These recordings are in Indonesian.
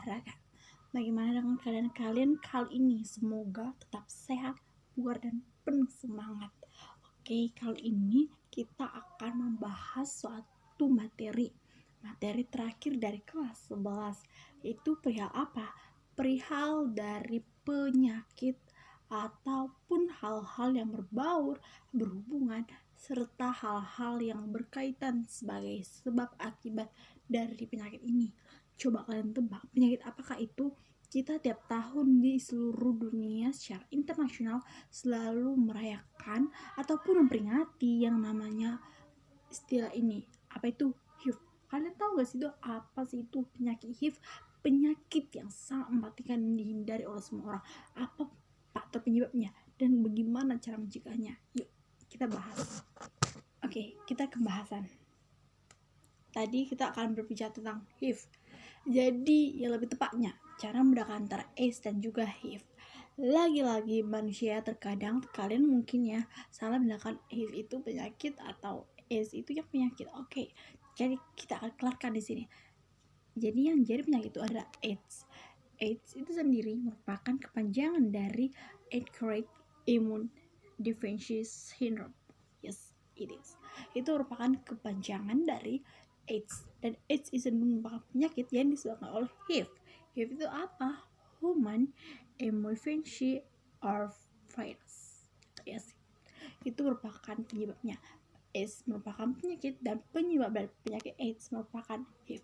olahraga. Bagaimana dengan keadaan kalian kali ini? Semoga tetap sehat, bugar, dan penuh semangat. Oke, kali ini kita akan membahas suatu materi terakhir dari kelas 11, yaitu perihal apa? Perihal dari penyakit ataupun hal-hal yang berbaur, berhubungan, serta hal-hal yang berkaitan sebagai sebab akibat dari penyakit ini. Coba kalian tebak, penyakit apakah itu? Kita tiap tahun di seluruh dunia secara internasional selalu merayakan ataupun memperingati yang namanya istilah ini. Apa itu? HIV. Kalian tahu gak sih itu apa sih itu penyakit HIV? Penyakit yang sangat mematikan, dihindari oleh semua orang. Apa faktor penyebabnya dan bagaimana cara mencegahnya? Yuk kita bahas. Oke, kita ke bahasan. Tadi kita akan berbicara tentang HIV. Jadi yang lebih tepatnya cara membedakan antara AIDS dan juga HIV. Lagi-lagi manusia terkadang kalian mungkin ya salah membedakan HIV itu penyakit atau AIDS itu yang penyakit. Oke, jadi kita akan kelarkan di sini. Jadi yang jadi penyakit itu adalah AIDS. AIDS itu sendiri merupakan kepanjangan dari Acquired Immune Deficiency Syndrome. Yes, it is. Itu merupakan kepanjangan dari AIDS, dan AIDS itu merupakan penyakit yang disebabkan oleh HIV. HIV itu apa? Human Immunodeficiency or virus. Yes, itu merupakan penyebabnya. AIDS merupakan penyakit dan penyebab dari penyakit AIDS merupakan HIV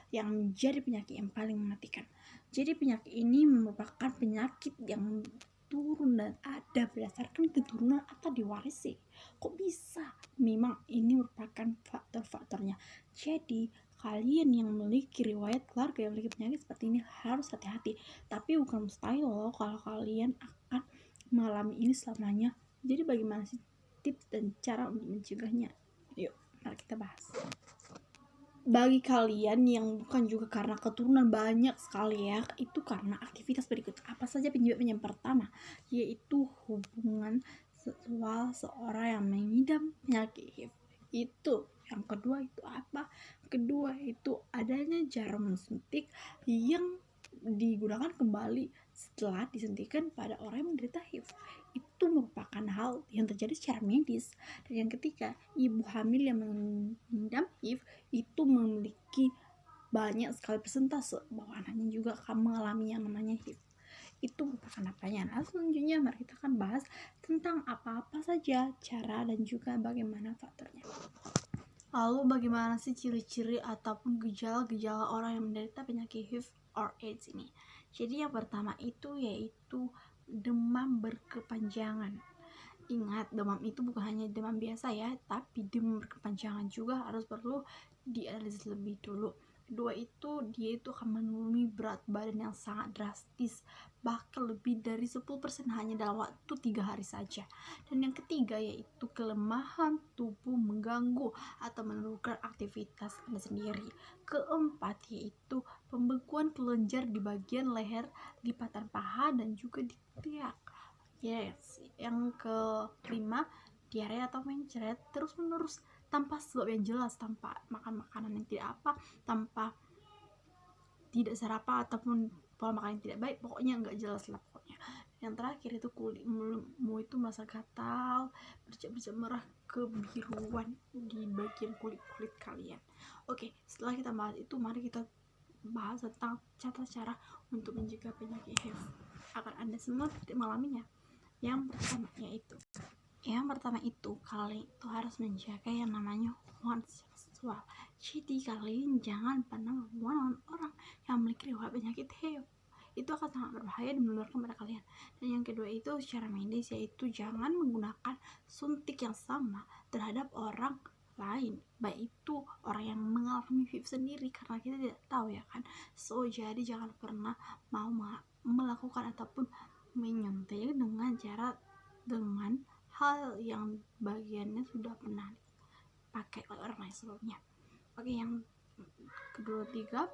yang menjadi penyakit yang paling mematikan. Jadi penyakit ini merupakan penyakit yang turun dan ada berdasarkan keturunan atau diwarisi. Kok bisa? Memang ini merupakan faktor-faktornya. Jadi kalian yang memiliki riwayat keluarga yang memiliki penyakit seperti ini harus hati-hati. Tapi bukan mustahil loh kalau kalian akan mengalami ini selamanya. Jadi bagaimana sih tips dan cara untuk mencegahnya? Yuk, mari kita bahas. Bagi kalian yang bukan juga karena keturunan, banyak sekali ya, itu karena aktivitas berikut. Apa saja penyebabnya? Yang pertama yaitu hubungan seksual seorang yang mengidap penyakit HIV. Itu yang kedua itu apa? Kedua itu adanya jarum suntik yang digunakan kembali setelah disuntikan pada orang yang menderita HIV. Itu merupakan hal yang terjadi secara medis. Dan yang ketiga, ibu hamil yang mengidap HIV itu memiliki banyak sekali persentase bahwa anaknya juga akan mengalami yang namanya HIV. Itu merupakan apanya? Nah, selanjutnya mari kita akan bahas tentang apa-apa saja cara dan juga bagaimana faktornya. Lalu bagaimana sih ciri-ciri ataupun gejala-gejala orang yang menderita penyakit HIV or AIDS ini? Jadi yang pertama itu yaitu demam berkepanjangan. Ingat, demam itu bukan hanya demam biasa ya, tapi demam berkepanjangan juga harus perlu dianalisis lebih dulu. Kedua itu dia itu akan menuruni berat badan yang sangat drastis, bahkan lebih dari 10% hanya dalam waktu 3 hari saja. Dan yang ketiga yaitu kelemahan tubuh mengganggu atau menurunkan aktivitas Anda sendiri. Keempat yaitu pembekuan kelenjar di bagian leher, lipatan paha, dan juga di ketiak. Yes, yang kelima diare atau mencret terus menerus tanpa sebab yang jelas, tanpa makan makanan yang tidak apa, tanpa tidak sarapan ataupun pola makan yang tidak baik, pokoknya nggak jelas lah pokoknya. Yang terakhir itu kulitmu itu merasa gatal, bercak-bercak merah kebiruan di bagian kulit kalian. Oke, setelah kita bahas itu, mari kita bahas tentang cara untuk mencegah penyakit HIV agar Anda semua tidak mengalaminya. Yang pertama itu kalian itu harus menjaga yang namanya hubungan seksual. Jadi kalian jangan pernah berhubungan dengan orang yang memiliki riwayat penyakit HIV. Itu akan sangat berbahaya dan menularkan pada kalian. Dan yang kedua itu secara medis, yaitu jangan menggunakan suntik yang sama terhadap orang lain, baik itu orang yang mengalami HIV sendiri, karena kita tidak tahu ya kan. So jadi jangan pernah mau melakukan ataupun menyuntik dengan hal yang bagiannya sudah pernah dipakai oleh orang lain sebelumnya. Oke, yang kedua tiga,